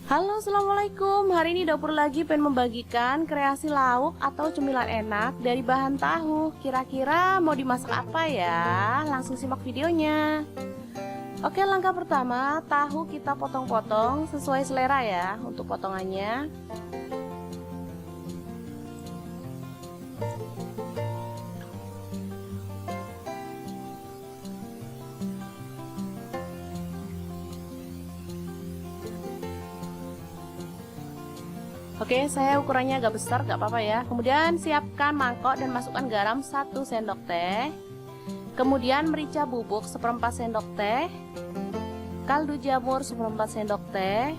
Halo, assalamualaikum. Hari ini dapur lagi pengen membagikan kreasi lauk atau cemilan enak dari bahan tahu. Kira-kira mau dimasak apa ya? Langsung simak videonya. Oke, langkah pertama, tahu kita potong-potong sesuai selera ya untuk potongannya. Oke, saya ukurannya agak besar, gak apa-apa ya. Kemudian siapkan mangkok dan masukkan garam 1 sendok teh. Kemudian merica bubuk 1/4 sendok teh. Kaldu jamur 1/4 sendok teh.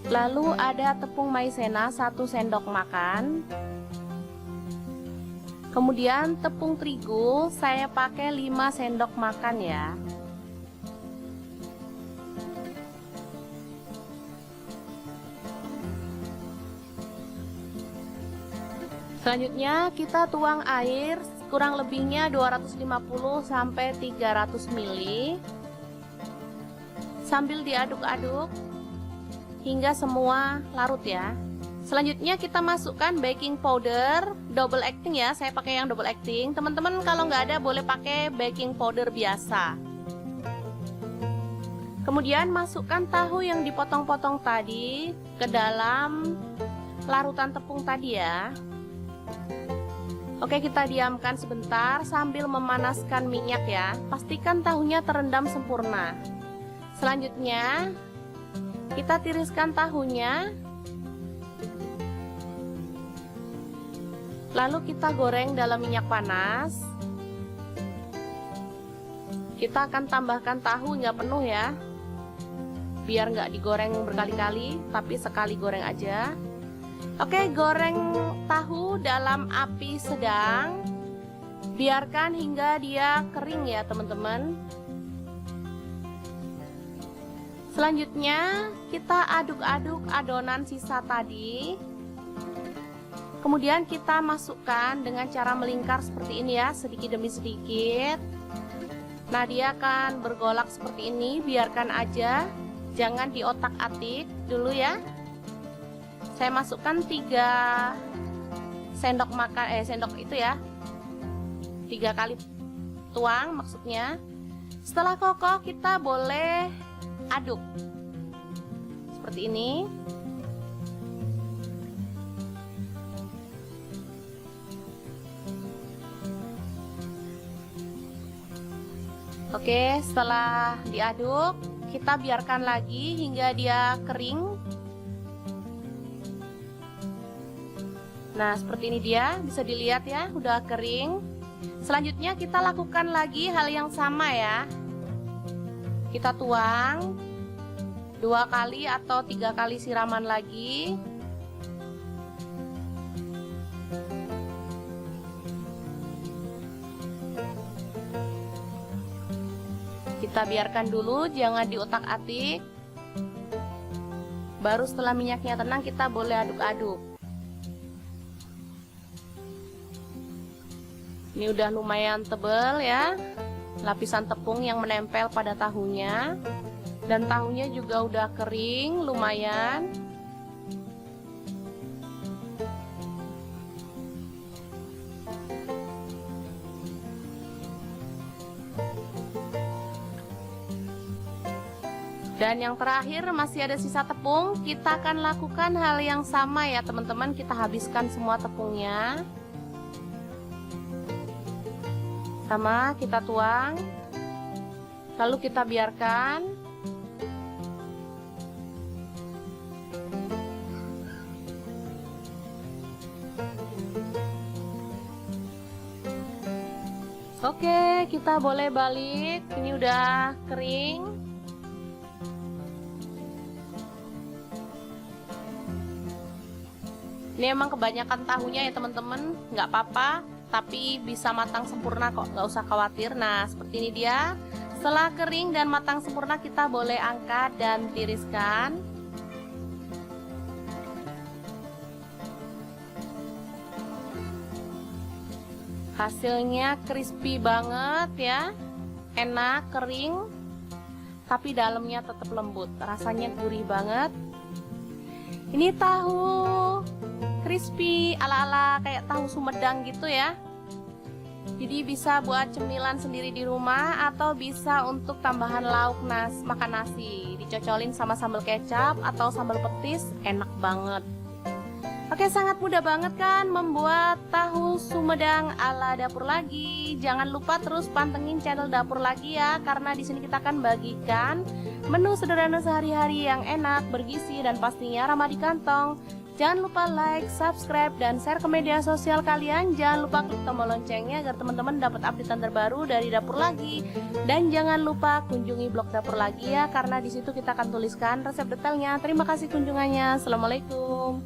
Lalu ada tepung maizena 1 sendok makan. Kemudian tepung terigu saya pakai 5 sendok makan ya. Selanjutnya kita tuang air kurang lebihnya 250 sampai 300 ml. Sambil diaduk-aduk hingga semua larut ya. Selanjutnya kita masukkan baking powder double acting ya. Saya pakai yang double acting. Teman-teman kalau nggak ada boleh pakai baking powder biasa. Kemudian masukkan tahu yang dipotong-potong tadi ke dalam larutan tepung tadi ya. Oke, kita diamkan sebentar sambil memanaskan minyak ya. Pastikan tahunya terendam sempurna. Selanjutnya kita tiriskan tahunya. Lalu kita goreng dalam minyak panas. Kita akan tambahkan tahu nggak penuh ya, biar nggak digoreng berkali-kali, tapi sekali goreng aja. Oke, goreng tahu dalam api sedang. Biarkan hingga dia kering ya teman-teman. Selanjutnya kita aduk-aduk adonan sisa tadi. Kemudian kita masukkan dengan cara melingkar seperti ini ya, sedikit demi sedikit. Nah, dia akan bergolak seperti ini. Biarkan aja, jangan diotak-atik dulu ya. Saya masukkan 3 sendok makan, sendok itu ya, 3 kali tuang maksudnya. Setelah kokoh kita boleh aduk seperti ini. Oke, setelah diaduk kita biarkan lagi hingga dia kering. Nah, seperti ini dia, bisa dilihat ya, udah kering. Selanjutnya kita lakukan lagi hal yang sama ya. Kita tuang 2 kali atau 3 kali siraman lagi. Kita biarkan dulu, jangan diotak-atik. Baru setelah minyaknya tenang kita boleh aduk-aduk. Ini udah lumayan tebal ya, lapisan tepung yang menempel pada tahunya. Dan tahunya juga udah kering lumayan. Dan yang terakhir masih ada sisa tepung. Kita akan lakukan hal yang sama ya teman-teman. Kita habiskan semua tepungnya. Sama, kita tuang, lalu kita biarkan. Oke, kita boleh balik. Ini udah kering. Ini emang kebanyakan tahunya ya teman-teman, nggak apa-apa. Tapi bisa matang sempurna kok, nggak usah khawatir. Nah, seperti ini dia. Setelah kering dan matang sempurna kita boleh angkat dan tiriskan. Hasilnya crispy banget ya, enak, kering. tapi dalamnya tetap lembut. Rasanya gurih banget. Ini tahu crispy ala-ala kayak tahu Sumedang gitu ya. Jadi bisa buat cemilan sendiri di rumah atau bisa untuk tambahan lauk makan nasi. Dicocolin sama sambal kecap atau sambal petis, enak banget. Oke, sangat mudah banget kan membuat tahu Sumedang ala Dapur Lagi. Jangan lupa terus pantengin channel Dapur Lagi ya, karena di sini kita akan bagikan menu sederhana sehari-hari yang enak, bergizi, dan pastinya ramah di kantong. Jangan lupa like, subscribe, dan share ke media sosial kalian. Jangan lupa klik tombol loncengnya agar teman-teman dapat updatean terbaru dari Dapur Lagi. Dan jangan lupa kunjungi blog Dapur Lagi ya, karena di situ kita akan tuliskan resep detailnya. Terima kasih kunjungannya. Assalamualaikum.